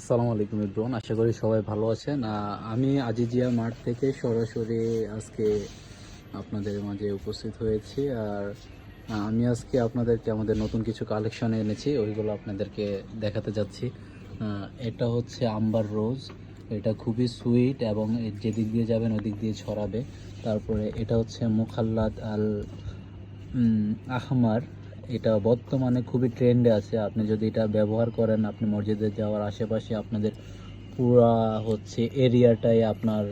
আসসালামু আলাইকুম এভরিওয়ান, আশা করি সবাই ভালো আছেন। আমি আজিজিয়া মাঠ থেকে সরাসরি আজকে আপনাদের মাঝে উপস্থিত হয়েছি। আর আমি আজকে আপনাদেরকে আমাদের নতুন কিছু কালেকশন এনেছি, ওইগুলো আপনাদেরকে দেখাতে যাচ্ছি। এটা হচ্ছে আম্বার রোজ। এটা খুবই সুইট এবং যেদিক দিয়ে যাবেন ওদিক দিয়ে ছড়াবে। তারপরে এটা হচ্ছে মুখাল্লাদ আল আহমার। এটা বর্তমানে খুবই ট্রেন্ডে আছে। আপনি যদি এটা ব্যবহার করেন, আপনি মসজিদে যাওয়ার আশেপাশে আপনাদের পুরা হচ্ছে এরিয়াটাই আপনার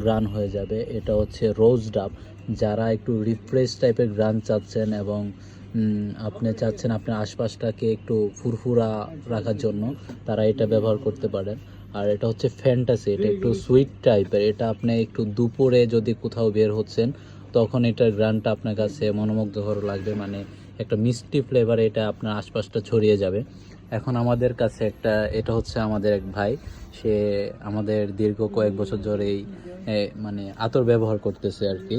গ্রান হয়ে যাবে। এটা হচ্ছে রোজ ডাব। যারা একটু রিফ্রেশ টাইপের গ্রান চাচ্ছেন এবং আপনি চাচ্ছেন আপনার আশপাশটাকে একটু ফুরফুরা রাখার জন্য, তারা এটা ব্যবহার করতে পারেন। আর এটা হচ্ছে ফ্যান্টাসি, এটা একটু সুইট টাইপের। এটা আপনি একটু দুপুরে যদি কোথাও বের হচ্ছেন, তখন এটার গ্রানটা আপনার কাছে মনোমুগ্ধকর লাগবে। মানে একটা মিষ্টি ফ্লেভার এটা আপনার আশপাশটা ছড়িয়ে যাবে। এখন আমাদের কাছে এটা হচ্ছে আমাদের এক ভাই, সে আমাদের দীর্ঘ কয়েক বছর ধরেই মানে আতর ব্যবহার করতেছে আর কি,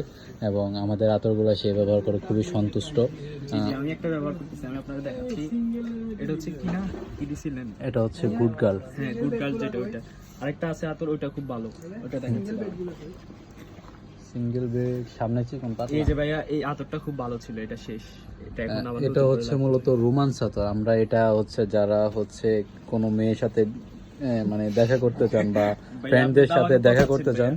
এবং আমাদের আতরগুলো সে ব্যবহার করে খুবই সন্তুষ্ট। আমি একটা ব্যবহার করতেছি, আমি আপনাদের দেখাচ্ছি। এটা হচ্ছে কি না, কি দিছিলেন? এটা হচ্ছে গুড গার্ল। হ্যাঁ, গুড গার্ল যেটা, ওইটা। আরেকটা আছে আতর, ওইটা খুব ভালো, ওইটা দেখাচ্ছি। সিঙ্গেল বেড সামনে চিকন পাতলা। এই যে ভাইয়া, এই আতরটা খুব ভালো ছিল, এটা শেষ। এটা এখন আবার এটা হচ্ছে মূলত রোমান্স আতর। আমরা এটা হচ্ছে যারা হচ্ছে কোনো মেয়ের সাথে মানে দেখা করতে চান বা ফ্রেন্ডদের সাথে দেখা করতে চান,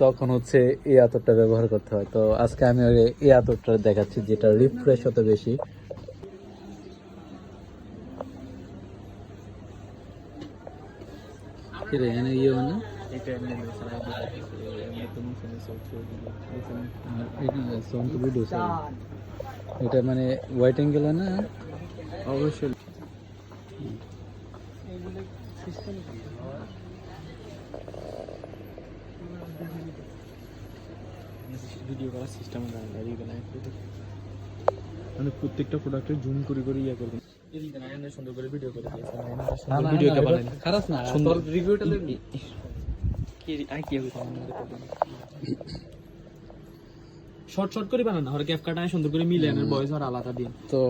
তখন হচ্ছে এই আতরটা ব্যবহার করতে হয়। তো আজকে আমি এই আতরটা দেখাচ্ছি, যেটা রিফ্রেশ হতে বেশি। এখানে ইয়ে না, এটা এমনি এমনি তো মুখে এটা মানে হোয়াইট অ্যাঙ্গেল না অবশ্যই। ভিডিও করার সিস্টেম মানে প্রত্যেকটা প্রোডাক্টের জুম করে করে ইয়ে করবেন। সুন্দর করে ভিডিও করে খারাপ না, সুন্দর রিভিউটা শর্ট শর্ট করে বানানো, আর ক্যাপ কাটায় সুন্দর করে মিলে আনার বয়স আর আলাদা দিন। তো